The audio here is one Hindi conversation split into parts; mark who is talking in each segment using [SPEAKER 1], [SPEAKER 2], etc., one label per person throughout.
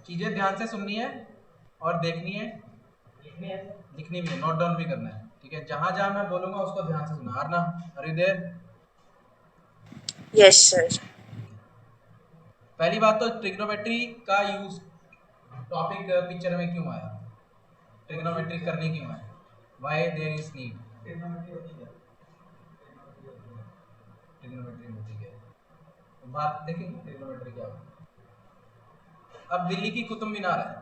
[SPEAKER 1] चीजें ध्यान से सुननी है और देखनी है, लिखनी भी है, नोट डाउन भी करना है, ठीक है। जहां जहां मैं बोलूंगा उसको ध्यान से सुनना। Aarna, are you there?
[SPEAKER 2] Yes sir.
[SPEAKER 1] पहली बात तो ट्रिग्नोमेट्री का यूज टॉपिक पिक्चर में क्यों आया, ट्रिग्नोमेट्री करनी क्यों है, why there is need. Trigonometry होती है, बात देखेंगे ट्रिग्नोमेट्री क्या होती है। अब दिल्ली की कुतुब मीनार है,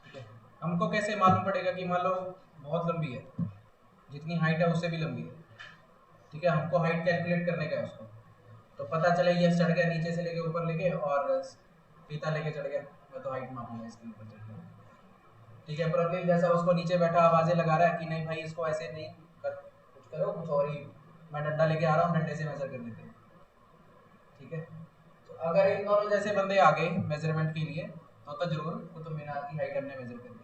[SPEAKER 1] ठीक है। हमको कैसे मालूम पड़ेगा कि मान लो बहुत लंबी है, जितनी हाइट है उससे भी लंबी है, ठीक है। हमको हाइट कैलकुलेट करने का है उसको, तो पता चले ये चढ़ गया नीचे से लेके ऊपर लेके और फीता लेके चढ़ गया, मैं तो हाइट मापूंगा इसके ऊपर चढ़ गया, ठीक है। प्रॉब्लम जैसा उसको नीचे बैठा आवाजें लगा रहा है कि नहीं भाई इसको ऐसे नहीं कर, कुछ करो कुछ और ही, मैं डंडा लेके आ रहा हूँ, डंडे से मेजर कर लेते हैं, ठीक है। तो अगर इन दोनों जैसे बंदे आ गए मेजरमेंट के लिए तो जरूर कुतुब मीनार की हाइट हमने मेजर कर दी,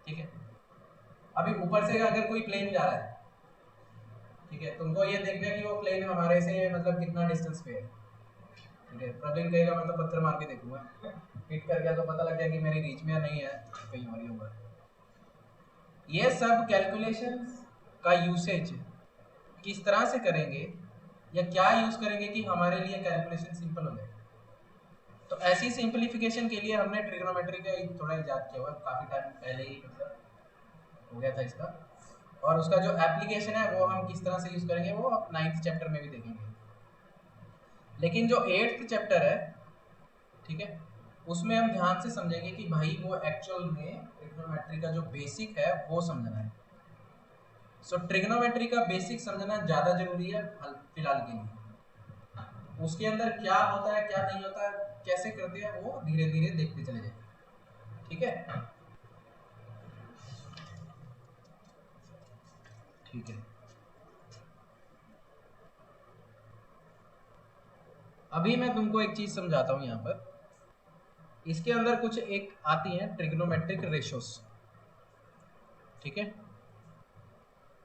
[SPEAKER 1] ठीक है। अभी ऊपर से अगर कोई प्लेन जा रहा है, ठीक है, तुमको ये देखना है कि वो प्लेन हमारे से मतलब कितना डिस्टेंस पे है, ठीक है। प्रवीण कहेगा मैं तो पत्थर मार के देखूंगा, हिट कर गया तो पता लग गया कि मेरी रीच में नहीं है, कहीं और ही होगा। ये सब कैलकुलेशंस का यूसेज किस तरह से करेंगे या क्या यूज करेंगे कि हमारे लिए कैलकुलेशन सिंपल हो जाए। तो ऐसी सिंपलीफिकेशन के लिए हमने ट्रिग्नोमेट्री का थोड़ा इजाद किया हुआ, काफी टाइम पहले ही मतलब हो गया था इसका, और उसका जो एप्लीकेशन है वो हम किस तरह से यूज करेंगे वो 9th चैप्टर में भी देखेंगे। लेकिन जो 8th चैप्टर है, ठीक है, उसमें हम ध्यान से समझेंगे कि भाई वो एक्चुअल में ट्रिग्नोमेट्री का जो बेसिक है वो समझना है। सो ट्रिग्नोमेट्री का बेसिक समझना ज़्यादा जरूरी है फिलहाल के लिए। उसके अंदर क्या होता है क्या नहीं होता है कैसे करते हैं वो धीरे धीरे देखते चले जाएंगे, ठीक है। ठीक है, अभी मैं तुमको एक चीज समझाता हूँ यहाँ पर। इसके अंदर कुछ एक आती है ट्रिग्नोमेट्रिक रेशोस, ठीक है।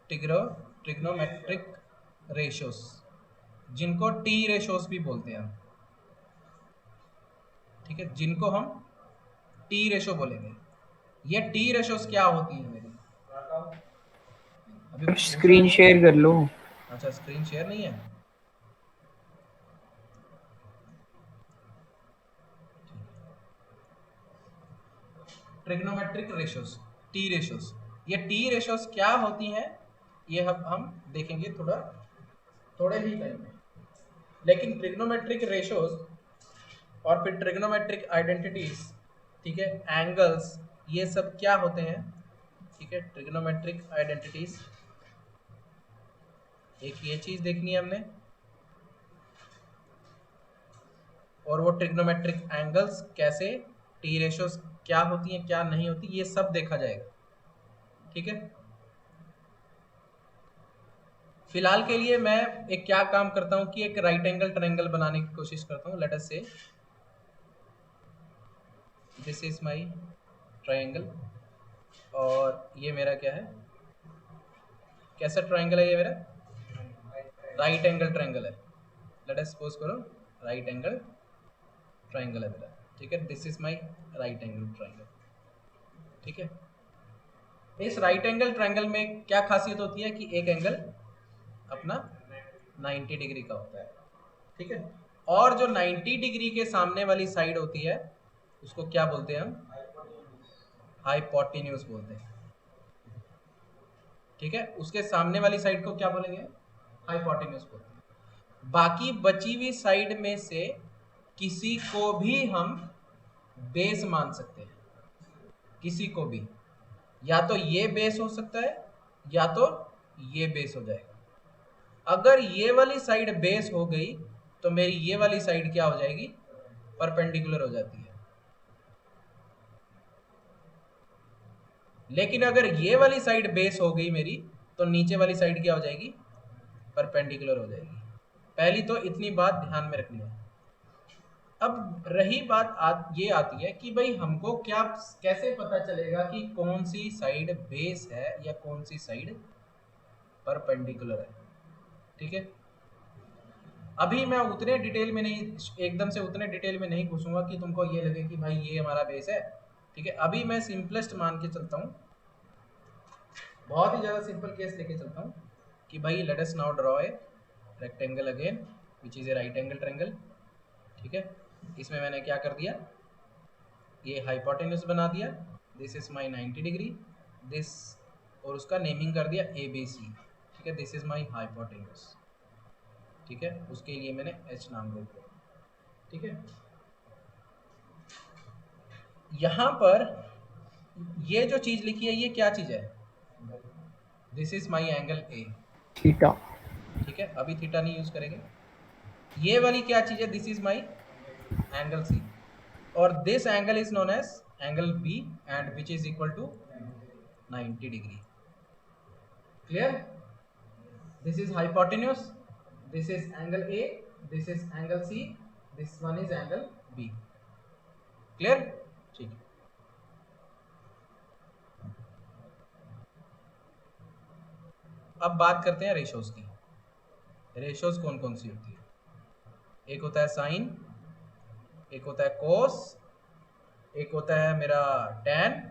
[SPEAKER 1] ट्रिग्नोमेट्रिक रेशोस जिनको टी रेशोस भी बोलते हैं, ठीक है, जिनको हम टी रेशो बोलेंगे। ये टी रेशोस क्या होती है मेरी, अभी पूछा
[SPEAKER 2] स्क्रीन
[SPEAKER 1] नहीं है।
[SPEAKER 2] शेयर कर लो।
[SPEAKER 1] अच्छा स्क्रीन शेयर नहीं है, ट्रिग्नोमेट्रिक रेशोस, टी रेशोस। ये टी रेशोस क्या होती हैं ये हम देखेंगे थोड़े ही टाइम में। लेकिन ट्रिग्नोमेट्रिक रेशोस और फिर ट्रिग्नोमेट्रिक आइडेंटिटीज, ठीक है, एंगल्स, ये सब क्या होते हैं, ठीक है। ट्रिग्नोमेट्रिक आइडेंटिटीज, एक ये चीज देखनी है हमने, और वो ट्रिग्नोमेट्रिक एंगल्स कैसे, टी रेशोस क्या होती हैं क्या नहीं होती, ये सब देखा जाएगा, ठीक है। फिलहाल के लिए मैं एक क्या काम करता हूँ कि एक राइट एंगल ट्रायंगल बनाने की कोशिश करता हूँ। लेट अस से दिस इज माय ट्रायंगल, और ये मेरा क्या है, कैसा ट्रायंगल है ये मेरा, राइट एंगल ट्रायंगल है। लेट अस सपोज करो राइट एंगल ट्रायंगल है मेरा, ठीक है। This is my right angle triangle, ठीक है। इस राइट एंगल ट्रायंगल में क्या खासियत होती है कि एक एंगल अपना 90 डिग्री का होता है, ठीक है। और जो 90 डिग्री के सामने वाली साइड होती है उसको क्या बोलते हैं हम, हाइपोटेन्यूज बोलते हैं, ठीक है। उसके सामने वाली साइड को क्या बोलेंगे, हाइपोटेन्यूज बोलते हैं। बाकी बची हुई साइड में से किसी को भी हम बेस मान सकते हैं, किसी को भी, या तो ये बेस हो सकता है या तो ये बेस हो जाएगा। अगर ये वाली साइड बेस हो गई तो मेरी ये वाली साइड क्या हो जाएगी, परपेंडिकुलर हो जाती है। लेकिन अगर ये वाली साइड बेस हो गई मेरी तो नीचे वाली साइड क्या हो जाएगी, परपेंडिकुलर हो जाएगी। पहली तो इतनी बात ध्यान में रखनी है। अब रही बात ये आती है कि भाई हमको क्या कैसे पता चलेगा कि कौन सी साइड बेस है या कौन सी साइड परपेंडिकुलर है, ठीक है। अभी मैं उतने डिटेल में नहीं, एकदम से उतने डिटेल में नहीं घुसूंगा कि तुमको ये लगे कि भाई ये हमारा बेस है। ठीक है, अभी मैं सिंपलेस्ट मान के चलता हूँ, बहुत ही ज़्यादा सिंपल केस लेके चलता हूँ कि भाई let us now draw a rectangle again which is a right angle triangle. ठीक है, इसमें मैंने क्या कर दिया, ये हाइपोटेन्यूज बना दिया, this is my 90 degree, this, और उसका नेमिंग कर दिया ए बी सी। ठीक है, दिस इज माई हाइपोटेन्यूज। ठीक है, उसके लिए मैंने एच नाम दे दिया। ठीक है, यहाँ पर ये जो चीज़ लिखी है ये क्या चीज़ है, this is my angle A.
[SPEAKER 2] Theta.
[SPEAKER 1] ठीक है, अभी थीटा नहीं यूज करेंगे। ये वाली क्या चीज़ है, this is my angle C, और this angle is known as angle B and which is equal to 90 degree. Clear? This is hypotenuse, this is angle A, this is angle C, this one is angle B. Clear? ठीक है, अब बात करते हैं रेशोज की। रेशोज कौन कौन सी होती है, एक होता है साइन, एक होता है कोस, एक होता है मेरा टैन।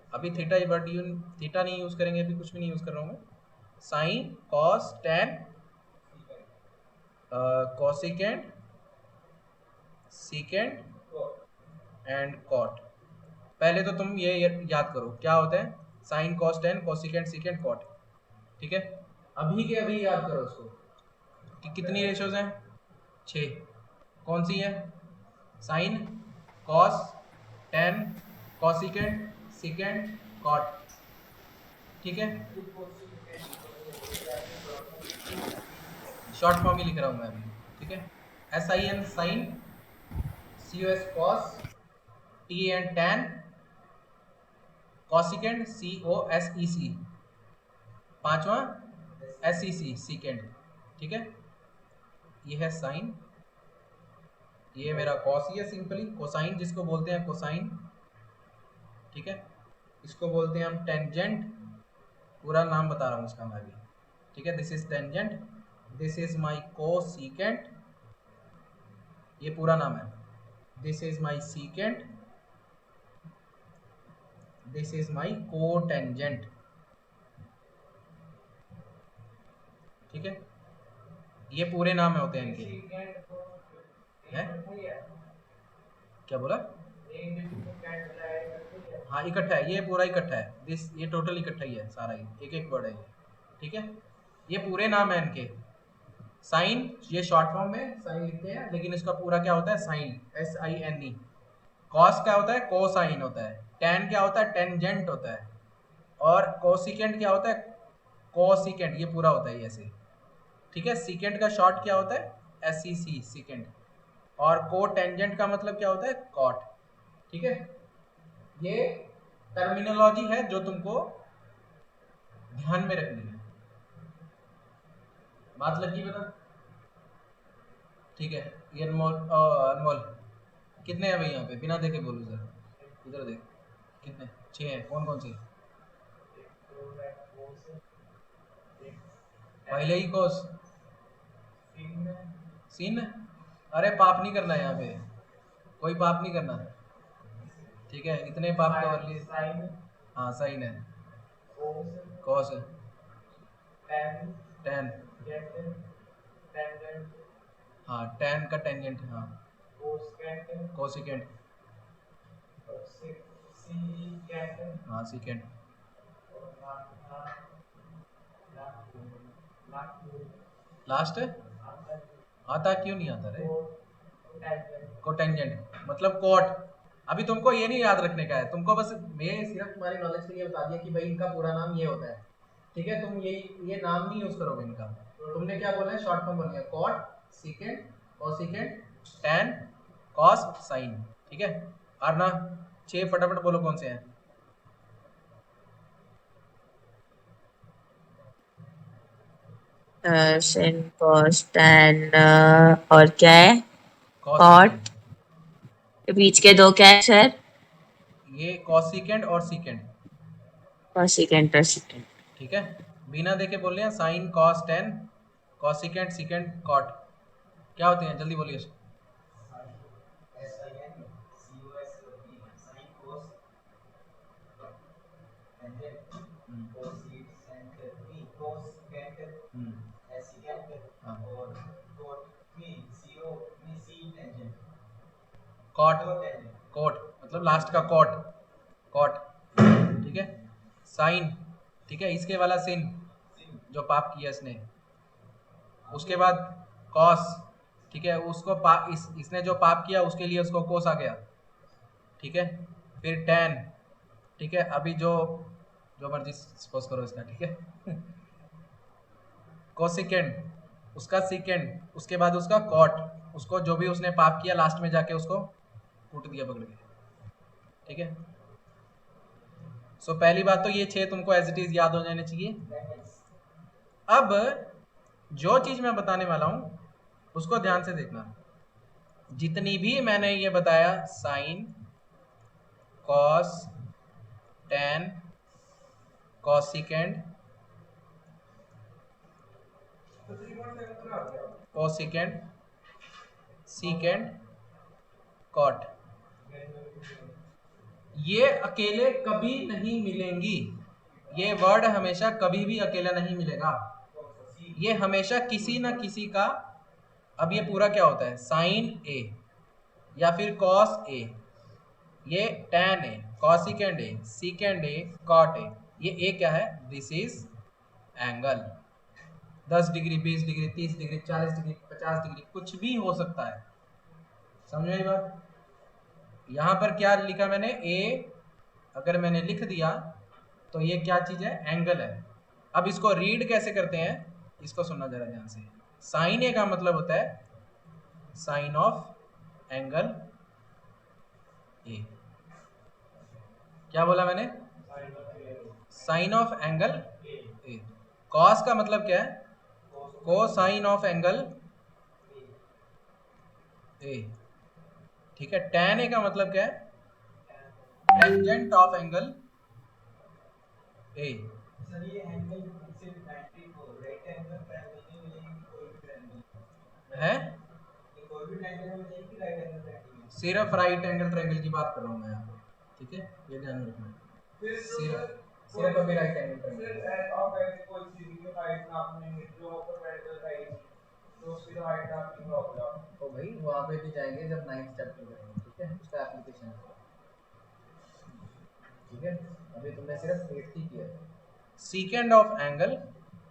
[SPEAKER 1] अभी थीटा वर्ड थीटा नहीं यूज करेंगे, अभी कुछ भी नहीं यूज कर रहा हूँ मैं। Sine, cos, tan, cosecant, secant and cot. पहले तो तुम ये याद करो क्या होता है, sine, cos, tan, cosecant, secant, cot. ठीक है, अभी के अभी याद करो उसको कि कितनी रेशोज हैं, 6। कौन सी है, sine, cos, tan, cosecant, secant, cot. ठीक है, शॉर्ट फॉर्म ही लिख रहा हूँ मैं अभी। ठीक है, S I N sine, C O S cos, T N tan, cosecant, C O S E C, पांचवा एस ई सी सीकेंट। ठीक है, ये है साइन, ये मेरा कॉस ही है सिंपली, कोसाइन जिसको बोलते हैं कोसाइन। ठीक है, इसको बोलते हैं हम टेंजेंट, पूरा नाम बता रहा हूँ इसका मैं भी। ठीक है, this is tangent, this is my cosecant, ये पूरा नाम है, this is my secant, this is my cotangent. ठीक है, ये पूरे नाम होते हैं इनके। है क्या बोला, हाँ इकट्ठा है, ये पूरा इकट्ठा है, दिस ये टोटल इकट्ठा ही है सारा ही, एक एक वर्ड है ये। ठीक है, ये पूरे नाम है इनके। साइन ये शॉर्ट फॉर्म में साइन लिखते हैं, लेकिन इसका पूरा क्या होता है, sine, S I N E. Cos क्या होता है, कोसाइन होता है। टैन क्या होता है, टेंजेंट होता है। और कोसिकेंट क्या होता है, कोसिकेंट, ये पूरा होता है ऐसे। ठीक है, सीकेंट का शॉर्ट क्या होता है, एस सी सी सीकेंट। और को टेंजेंट का मतलब क्या होता है, कॉट। ठीक है, ये टर्मिनोलॉजी है जो तुमको ध्यान में रखनी है, बात लगी बता। ठीक है, ये अनमोल, अनमोल कितने हैं भाई यहाँ पे, बिना देखे बोलो सर, इधर देख कितने, 6 हैं, कौन कौन से, पहले ही कोस, सीन। अरे पाप नहीं करना है यहाँ पे, कोई पाप नहीं करना। ठीक है, इतने पाप कवर लिए। हाँ साइन है, कॉस है, टैन, हाँ टैन का टेंजेंट, हाँ कोसिकेंट, हाँ सीकेंट। लास्ट है, आता क्यों नहीं आता रे, कोटेंजेंट मतलब कोट। अभी तुमको ये नहीं याद रखने का है, तुमको बस मैं सिर्फ तुम्हारी नॉलेज के लिए बता दिया कि भाई इनका पूरा नाम ये होता है। ठीक है, तुम ये नाम नहीं यूज करोगे इनका, तुमने क्या बोला है, शॉर्ट फॉर्म बोल दिया, cot, secant, cosecant, tan, cos, sine. ठीक है, और ना 6 फटाफट बोलो कौन से हैं।
[SPEAKER 2] sin cos tan और क्या है,
[SPEAKER 1] कॉस सीकेंट,
[SPEAKER 2] कॉट, बीच के दो क्या है सर,
[SPEAKER 1] ये कॉसिकेंट और सीकेंट।
[SPEAKER 2] कोसिकेंट और सेकेंट।
[SPEAKER 1] ठीक है, बिना देखे बोल रहे हैं, sine, cos, tan, cosecant, secant, cot क्या होते हैं? जल्दी बोलिए। कॉट, कोट मतलब लास्ट का कॉट, कॉट ठीक है। साइन, ठीक है, इसके वाला सिन जो पाप किया इसने। उसके बाद कॉस, ठीक है, उसको इसने जो पाप किया उसके लिए उसको कोस आ गया, ठीक है। फिर टेन, ठीक है, अभी जो जो मर्जी सपोज करो इसका, ठीक है। कोसिकेंड उसका सिकेंड, उसके बाद उसका कॉट, उसको जो भी उसने पाप किया लास्ट में जाके उसको कूट दिया पकड़ के, ठीक है। सो पहली बात तो ये 6 तुमको एज इट इज याद हो जाने चाहिए। अब जो चीज मैं बताने वाला हूं उसको ध्यान से देखना। जितनी भी मैंने ये बताया, sine, cos, tan, cosecant, cosecant, secant, cot, ये अकेले कभी नहीं मिलेंगी। ये वर्ड हमेशा कभी भी अकेला नहीं मिलेगा। ये हमेशा किसी ना किसी का, अब ये पूरा क्या होता है? साइन ए या फिर कॉस ए, ये tan A, cosecant A, secant A, cot A. ये ए क्या है? This is angle. 10 degree, 20 degree, 30 degree, 40 degree, 50 degree, कुछ भी हो सकता है। समझ में आई बात? यहां पर क्या लिखा मैंने? ए अगर मैंने लिख दिया तो ये क्या चीज है? एंगल है। अब इसको रीड कैसे करते हैं, इसको सुनना जरा ध्यान से। साइन ए का मतलब होता है साइन ऑफ एंगल ए। क्या बोला मैंने? Sine of angle A. Cos का मतलब क्या है? कोसाइन ऑफ एंगल ए, ठीक है। टेन ए का मतलब क्या है? टेंजेंट ऑफ एंगल ए। है सिर्फ राइट एंगल ट्रायंगल की बात कर रहा हूँ मैं यहाँ पे, ठीक है, ये ध्यान में रखना। सिर्फ सिर्फ अभी राइट एंगल ट्रायंगल। तो भाई वहाँ पे भी जाएंगे जब 9th चैप्टर करेंगे, ठीक है, उसका एप्लीकेशन, ठीक है। अभी तुमने सिर्फ 8th ही किया है। सीकेंड ऑफ एंगल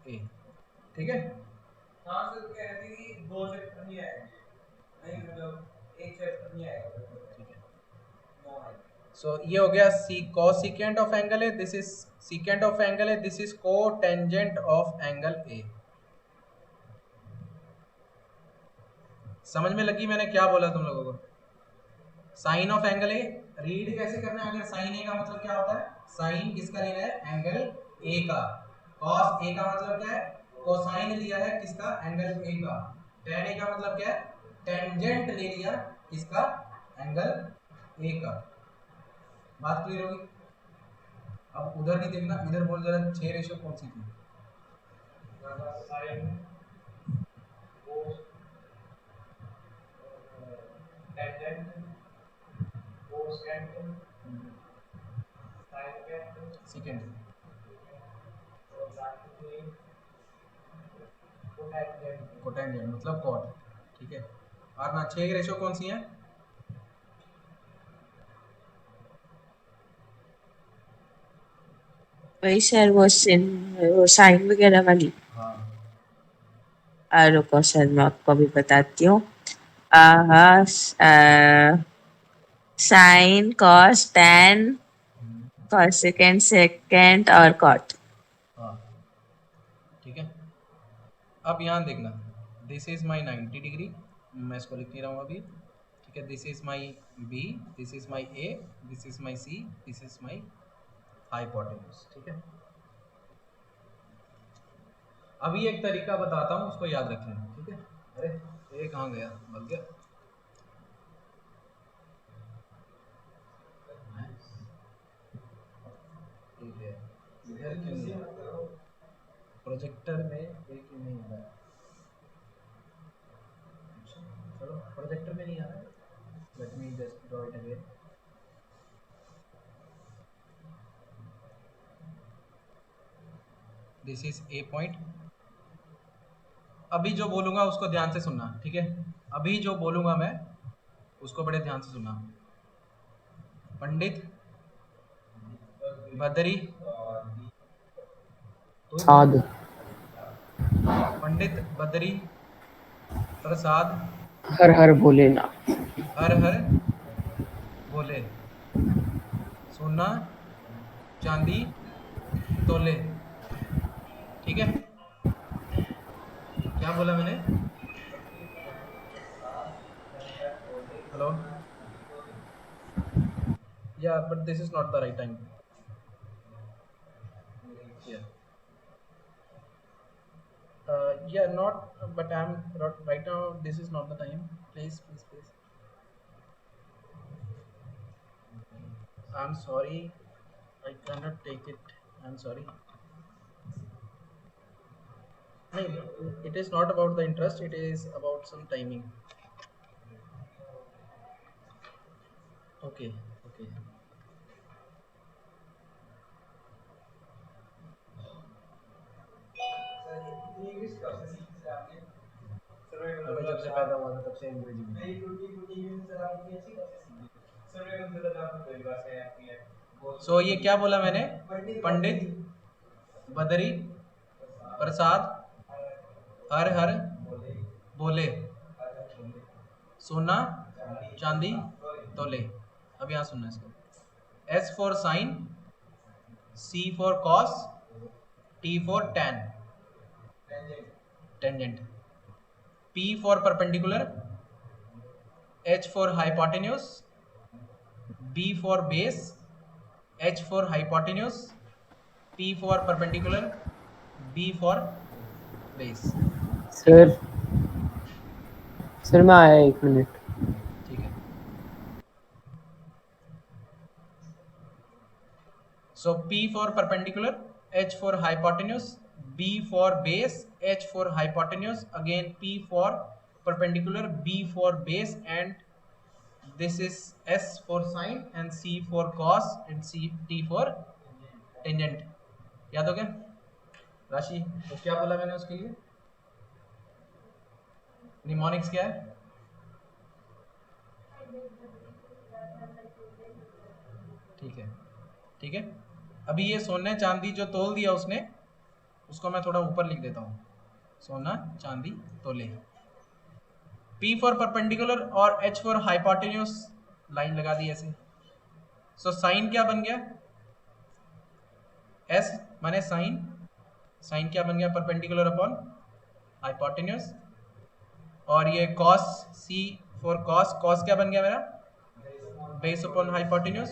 [SPEAKER 1] ए, ठीक है। हाँ सर, कह रहे थे कि 2 चैप्टर नहीं आएंगे, नहीं मतलब 1 चैप्टर नहीं आएगा, ठीक है। सो ये हो गया C cosecant of angle A, this is secant of angle A, this is cotangent of angle A. समझ में लगी मैंने क्या बोला तुम लोगों को? Sine of angle A read कैसे करना है? अगर साइन ए का मतलब क्या होता है? साइन किसका लेना है? एंगल ए का। कॉस ए का मतलब क्या है? कोसाइन लिया है किसका? एंगल ए का। टेन ए का मतलब क्या है? टेंजेंट ले लिया किसका? एंगल ए का। बात क्लियर होगी? अब उधर नहीं देखना, इधर बोल जरा 6 रेशो कौन सी थी? साइन, कोस, टेंजेंट, कोसेकेंट, सेकेंड, कोटेंजेंट मतलब कॉट, ठीक है। और ना 6 रेशो कौन सी है?
[SPEAKER 2] वही सर, वो सिन, वो साइन वगैरह वाली।
[SPEAKER 1] हाँ
[SPEAKER 2] रुको सर, मैं आपको अभी बताती हूँ। साइन, कॉस, टेन, कॉसेकेंट, सेकेंड और कॉट।
[SPEAKER 1] हाँ, ठीक है। अब यहाँ देखना, दिस इज माई 90 डिग्री, मैं इसको लिख नहीं रहा हूँ अभी, ठीक है। This is my B, this is my A, this is my C, this is my hypotenuse, ठीक है। अभी एक तरीका बताता हूँ, उसको याद रखना, ठीक है। अरे ये कहाँ गया? भग गया। ठीक है, इधर क्यों नहीं? प्रोजेक्टर में एक ही नहीं आ रहा है। प्रोजेक्टर में नहीं आ रहा है, let me just draw it again. This is a point. अभी जो बोलूंगा उसको ध्यान से सुनना, ठीक है? अभी जो बोलूंगा मैं उसको बड़े ध्यान से सुनना। पंडित बदरी
[SPEAKER 3] साध
[SPEAKER 1] पंडित बदरी प्रसाद
[SPEAKER 3] हर हर भोलेनाथ
[SPEAKER 1] हर हर बोले, सोना चांदी तोले। ठीक है? क्या बोला मैंने? Hello? Yeah, but this is not the right time. Yeah. Yeah, not. But I'm not right now. This is not the time. Please, please, please. I'm sorry. I cannot take it. I'm sorry. No, it is not about the interest. It is about some timing. Okay. Okay. अबे जब से पैदा हुआ था तब से अंग्रेजी में। सो ये क्या बोला मैंने? पंडित बदरी प्रसाद हर हर बोले, सोना चांदी तोले। अब यहाँ सुनना इसको। S for sin, C for cos, T for tan, tangent, P for perpendicular, H for hypotenuse, B for base, H for hypotenuse, P for perpendicular, B for base।
[SPEAKER 3] Sir sir मैं आया 1 मिनट।
[SPEAKER 1] ठीक है। So P for perpendicular, H for hypotenuse, B for base, H for hypotenuse, again P for perpendicular, B for base, and this is S for sine and C for cos and T for tangent। याद हो गया राशि? तो क्या बोला मैंने उसके लिए? निमोनिक्स क्या है? ठीक है, ठीक है। अभी ये सोने चांदी जो तोल दिया उसने, उसको मैं थोड़ा ऊपर लिख देता हूँ। सोना चांदी तोले। P फॉर परपेंडिकुलर और H फॉर हाइपोटेन्यूज लाइन लगा दी ऐसे। सो साइन क्या बन गया? S माने साइन, साइन क्या बन गया? Perpendicular upon hypotenuse. और ये cos, C for cos, cos क्या बन गया मेरा? Base upon hypotenuse.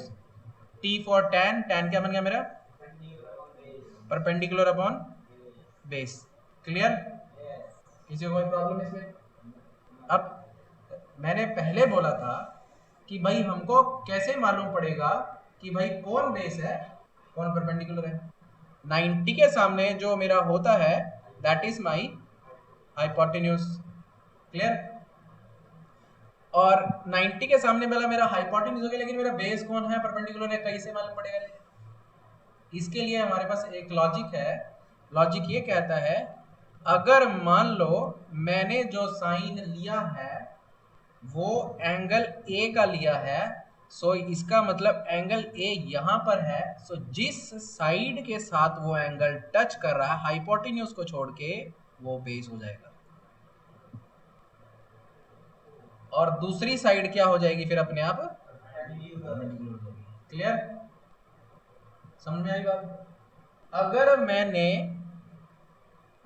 [SPEAKER 1] T for tan, tan क्या बन गया मेरा? Perpendicular upon base. क्लियर? किसी को कोई प्रॉब्लम इसमें? अब मैंने पहले बोला था कि भाई हमको कैसे मालूम पड़ेगा कि भाई कौन बेस है कौन परपेंडिकुलर है। 90 के सामने जो मेरा होता है that is my hypotenuse. Clear? और 90 के सामने वाला मेरा हाइपोटेन्यूज हो गया, लेकिन मेरा बेस कौन है? परपेंडिकुलर है। कैसे मालूम पड़ेगा? इसके लिए हमारे पास एक लॉजिक है। लॉजिक ये कहता है अगर मान लो मैंने जो साइन लिया है वो एंगल ए का लिया है, सो इसका मतलब एंगल ए यहां पर है। सो जिस साइड के साथ वो एंगल टच कर रहा है हाइपोटेन्यूज को छोड़ के, वो बेस हो जाएगा। और दूसरी साइड क्या हो जाएगी फिर अपने आप? क्लियर? समझ में आई बात? अगर मैंने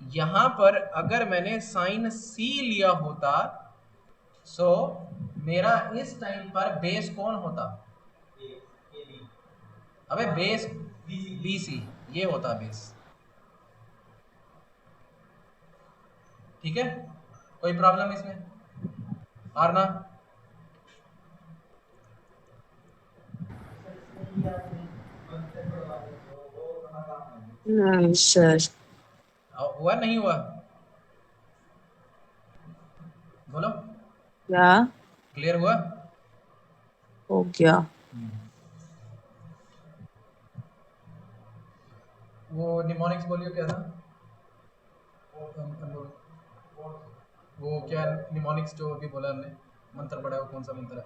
[SPEAKER 1] यहां पर अगर मैंने साइन सी लिया होता, सो मेरा इस टाइम पर बेस कौन होता? अबे बेस BC, ये होता बेस। ठीक है? कोई प्रॉब्लम इसमें? और ना?
[SPEAKER 2] No, sir.
[SPEAKER 1] हुआ नहीं हुआ? बोलो।
[SPEAKER 2] क्या
[SPEAKER 1] क्लियर हुआ?
[SPEAKER 2] हो गया?
[SPEAKER 1] वो निमोनिक्स बोलियो क्या था? वो क्या निमोनिक्स जो अभी बोला हमने मंत्र पढ़ा है, वो कौन सा मंत्र है?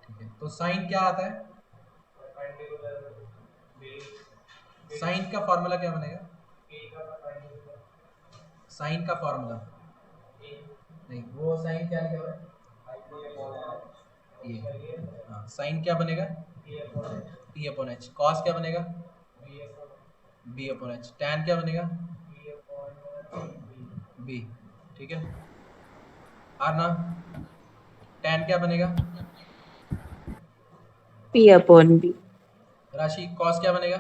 [SPEAKER 1] ठीक है, तो साइन क्या आता है? साइन का फॉर्मूला क्या बनेगा? साइन का फॉर्मूला नहीं, वो साइन क्या लिखा हुआ है? ये हाँ, साइन क्या बनेगा? P upon H. कॉस क्या बनेगा? B upon H. टैन क्या बनेगा? बी। ठीक है, आर ना? टैन क्या बनेगा?
[SPEAKER 2] P upon B.
[SPEAKER 1] Rashi cos क्या बनेगा?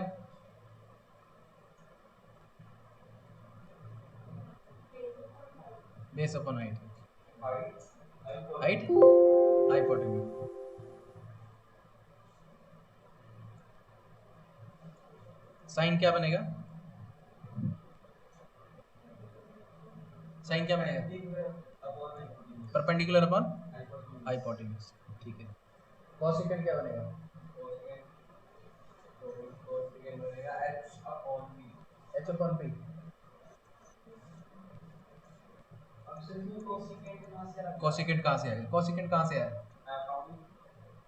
[SPEAKER 1] Base upon height. Height hypotenuse. Sine क्या बनेगा? साइन क्या बनेगा? Perpendicular upon hypotenuse. ठीक है, कोसेकेंट क्या बनेगा? कोसेकेंट बनेगा H upon P. H upon P. Cosecant कहाँ से आया? कोसेकेंट कहाँ से आया?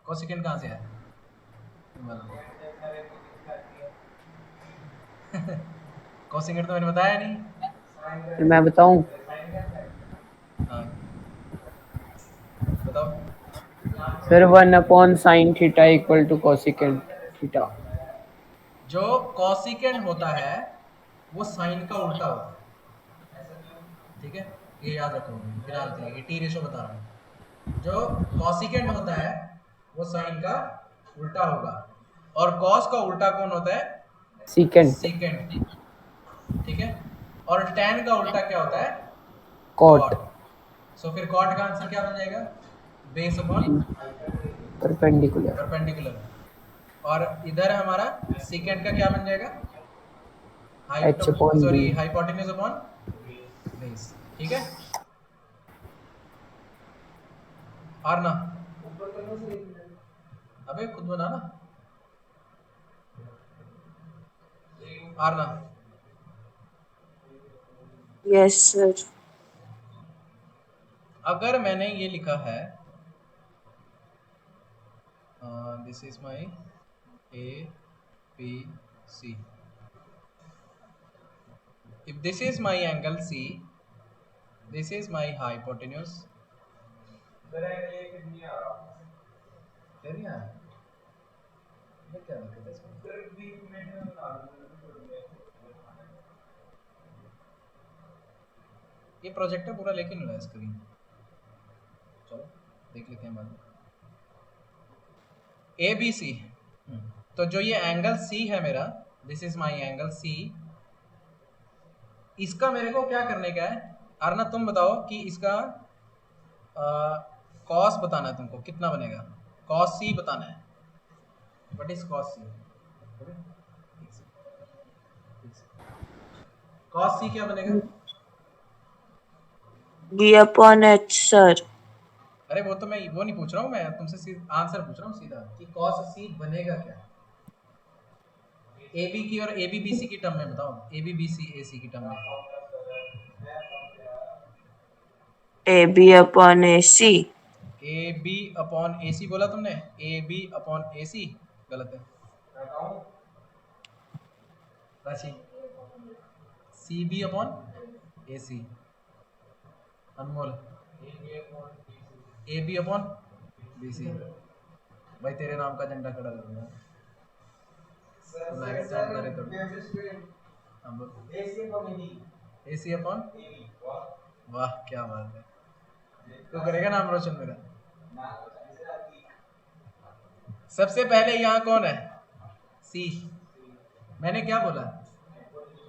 [SPEAKER 1] कोसेकेंट कहाँ से आया? कोसेकेंट तो मैंने बताया नहीं।
[SPEAKER 3] फिर मैं बताऊं?
[SPEAKER 1] हाँ बताओ।
[SPEAKER 3] Sir 1/sin θ equal to cosecant theta.
[SPEAKER 1] जो कॉसिकेंट होता है वो साइन का उल्टा होता है, ठीक है, ये याद रखो फिलहाल के लिए। ये टी रेशो बता रहा हूँ। जो कॉसिकेंट होता है वो साइन का उल्टा होगा, और कॉस का उल्टा कौन होता है?
[SPEAKER 3] सीकेंट।
[SPEAKER 1] सीकेंट। ठीक है, और टैन का उल्टा क्या होता है?
[SPEAKER 3] कॉट।
[SPEAKER 1] कॉट। सो फिर कॉट का आंसर क्या बन जाएगा? Base upon
[SPEAKER 3] perpendicular.
[SPEAKER 1] परपेंडिकुलर। और इधर हमारा सीकेंट का क्या बन जाएगा?
[SPEAKER 3] H upon B.
[SPEAKER 1] Sorry hypotenuse upon base. ठीक है, और ना अबे खुद बना ना, और ना।
[SPEAKER 2] Yes, sir.
[SPEAKER 1] अगर मैंने ये लिखा है this is my A B C, if this is my angle C, this is my hypotenuse. ये क्या दिक्कत है इसमें? ये प्रोजेक्टर पूरा लेके नहीं रहा है स्क्रीन। चलो देख लेते हैं बाद में। ए बी सी, तो जो ये एंगल सी है मेरा, this is my angle C, इसका मेरे को क्या करने का है? अरना तुम बताओ कि इसका कॉस बताना है तुमको, कितना बनेगा? कॉस सी बताना है। What is cos C? Cos C क्या बनेगा?
[SPEAKER 2] B upon H, sir.
[SPEAKER 1] अरे वो तो मैं वो नहीं पूछ रहा हूँ, मैं तुमसे आंसर पूछ रहा हूँ सीधा कि कॉस सी बनेगा क्या? ए बी की और ए बी बी सी की टर्म में बताओ। ए बी बी सी ए सी की टर्म में।
[SPEAKER 2] AB upon AC.
[SPEAKER 1] A B upon A C बोला तुमने? ए बी अपॉन ए सी गलत है। Rashi C B upon A C. Anmol A B upon B C. भाई तेरे नाम का झंडा खड़ा करूंगा। मैगट चाट करे तो हम लोग ए सी अपॉन। वाह क्या बात है, तो करेगा नाम रोशन मेरा। सबसे पहले यहाँ कौन है? सी। मैंने क्या बोला?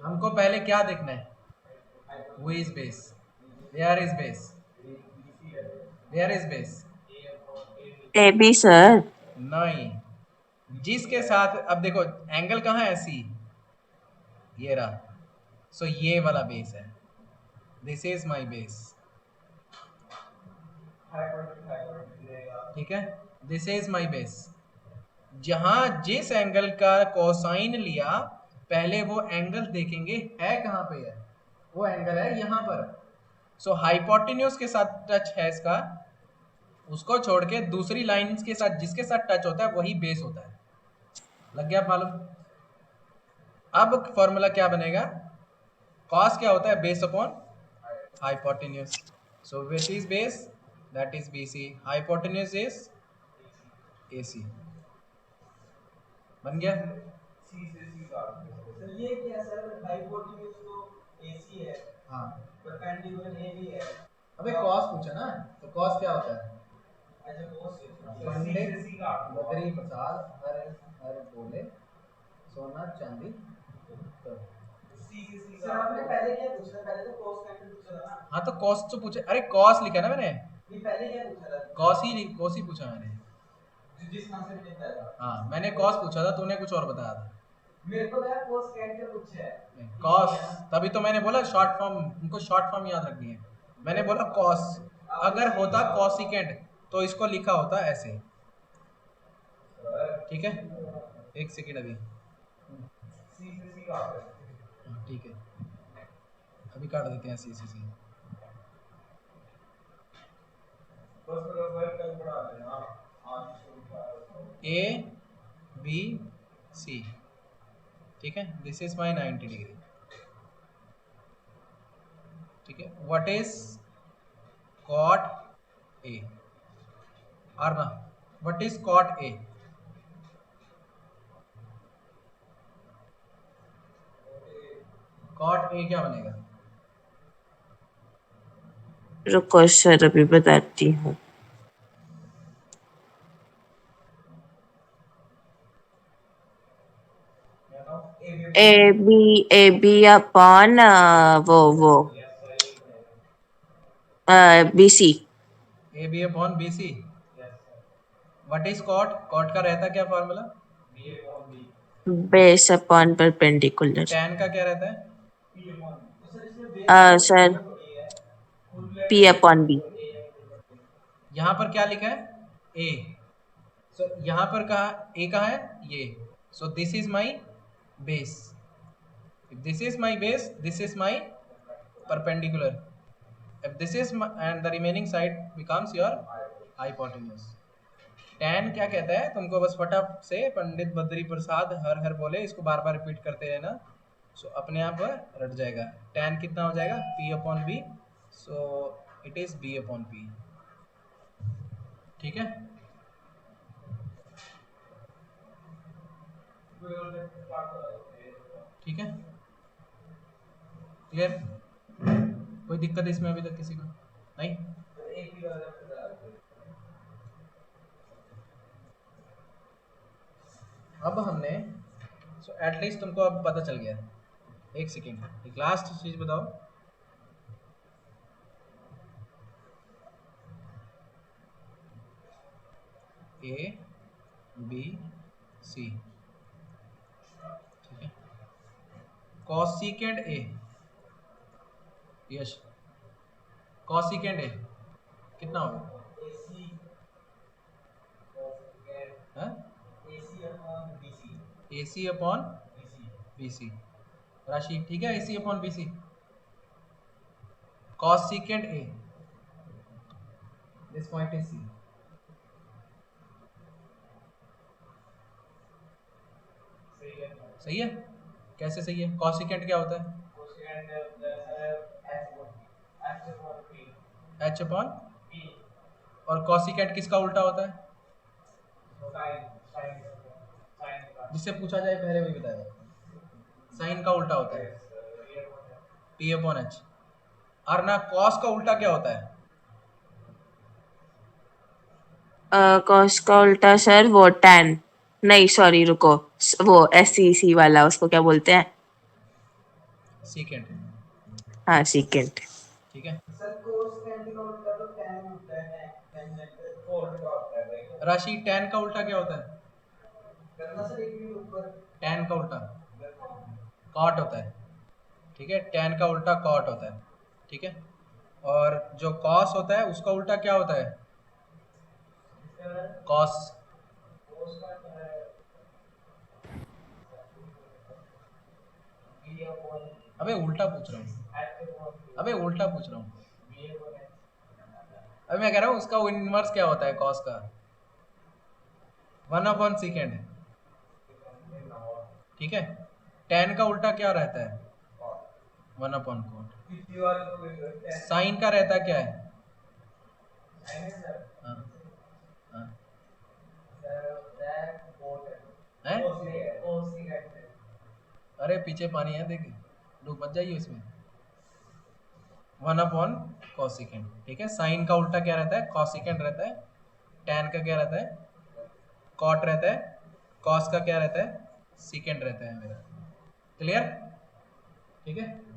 [SPEAKER 1] हमको पहले क्या देखना है? Who is base? Where is base? Where is base?
[SPEAKER 2] AB, sir.
[SPEAKER 1] नहीं, जिसके साथ अब देखो एंगल कहाँ है? सी। ये रहा। सो ये वाला बेस है, दिस इज माई बेस, ठीक है, दिस इज माई बेस। जहां जिस एंगल का कोसाइन लिया, पहले वो एंगल देखेंगे है कहां पे है, वो एंगल है यहां पर। सो हाइपोटेन्यूज के साथ टच है इसका, उसको छोड़ के दूसरी लाइन के साथ जिसके साथ टच होता है वही बेस होता है। लग गया मालूम? अब फॉर्मूला क्या बनेगा, कॉस क्या होता है, base upon hypotenuse. So which is base, that is BC, hypotenuse is AC। बन गया?
[SPEAKER 4] सर ये क्या सर, हाइपोटेन्यूज तो AC है,
[SPEAKER 1] हाँ,
[SPEAKER 4] परपेंडिकुलर AB है।
[SPEAKER 1] अबे कॉस पूछा ना, तो कॉस क्या होता है,
[SPEAKER 4] अच्छा कोस है।
[SPEAKER 1] पंडित बद्री प्रसाद हर हर बोले सोना चांदी तो।
[SPEAKER 4] सर आपने पहले क्या पूछा था, पहले तो कोस का आंसर पूछा था ना।
[SPEAKER 1] हाँ तो कॉस तो पूछे, अरे कॉस लिखा ना मैंने,
[SPEAKER 4] ये पहले क्या पूछा था,
[SPEAKER 1] कॉस ही पूछा मैंने।
[SPEAKER 4] जिस नाम से मैंने बताया था।
[SPEAKER 1] हाँ मैंने कॉस पूछा था, तूने कुछ और बताया था।
[SPEAKER 4] मेरे को लगा कोस का आंसर पूछा है।
[SPEAKER 1] कॉस, तभी तो मैंने बोला शॉर्ट फॉर्म, उनको शॉर्ट फॉर्म याद रखनी है। मैंने बोला कॉस, अगर होता कॉसिकेंड तो इसको लिखा होता ऐसे, ठीक है। एक सेकेंड अभी, ठीक है, अभी काट देते हैं सी। ABC, ठीक है, दिस इज माई 90 डिग्री, ठीक है। व्हाट इज कॉट A, और ना what is cot A, cot A क्या बनेगा,
[SPEAKER 2] रुको सर अभी बताती हूँ। ए बी अपॉन वो BC,
[SPEAKER 1] AB upon BC। What is cot, cot का रहता क्या formula,
[SPEAKER 2] base upon perpendicular.
[SPEAKER 1] Tan का क्या रहता है,
[SPEAKER 4] सर इसमें base
[SPEAKER 2] sir P upon B।
[SPEAKER 1] यहाँ पर क्या लिखा है A, सो यहाँ पर कहा A कहाँ है, ये। So this is my base, this is my base, this is my perpendicular, if this is and the remaining side becomes your hypotenuse। tan क्या कहता है, तुमको बस फटाफट से पंडित बद्री प्रसाद हर हर बोले इसको बार बार रिपीट करते रहना, सो अपने आप रट जाएगा। tan कितना हो जाएगा, P upon B, so it is B upon P, ठीक है। ठीक है, क्लियर, कोई दिक्कत इसमें अभी तक किसी को नहीं? अब हमने सो एटलीस्ट तुमको अब पता चल गया। एक सेकेंड, एक लास्ट चीज बताओ, ABC, ठीक है, cosecant A, Yash cosecant A कितना होगा,
[SPEAKER 4] AC
[SPEAKER 1] हाँ?
[SPEAKER 4] AC upon BC,
[SPEAKER 1] AC upon BC, राशि ठीक है, AC upon BC, cosecant A, this point is C। सही है, कैसे सही है, कॉसिकेंट क्या होता है, H अपॉन, और कॉसिकेंट किसका उल्टा होता है, जिससे पूछा जाए पहले वही बताएगा, साइन का उल्टा होता है P अपॉन H, और ना कॉस का उल्टा क्या होता है,
[SPEAKER 2] कॉस का उल्टा सर वो tan, नहीं सॉरी रुको, वो SEC वाला उसको क्या बोलते हैं,
[SPEAKER 1] सीकेंट,
[SPEAKER 2] हाँ सीकेंट।
[SPEAKER 1] ठीक है।
[SPEAKER 4] सर कोस का उल्टा तो tan होता है, टेंजेंट फोल्ड का होता है, राइट।
[SPEAKER 1] राशि tan का उल्टा क्या होता है,
[SPEAKER 4] करना सर एक मिनट ऊपर,
[SPEAKER 1] tan का उल्टा कॉट होता है, ठीक है। टैन का उल्टा कॉट होता है, ठीक है। और जो कॉस होता है उसका उल्टा क्या होता है? कॉस। अबे उल्टा पूछ रहा हूँ, अबे उल्टा पूछ रहा हूँ। अबे मैं कह रहा हूँ उसका इनवर्स क्या होता है कॉस का? 1/2 सेकेंड, ठीक है। टैन का उल्टा क्या रहता है? 1/cot। साइन का रहता क्या है? हाँ, हाँ। हैं? अरे पीछे पानी है देखिए, डूब मत जाइए उसमें। 1/cosecant, ठीक है। साइन का उल्टा क्या रहता है? कॉसिकेंट रहता है। टैन का क्या रहता है? कॉट रहता है। कॉस का क्या रहता है? सीकेंट रहता है मेरा। क्लियर? ठीक है।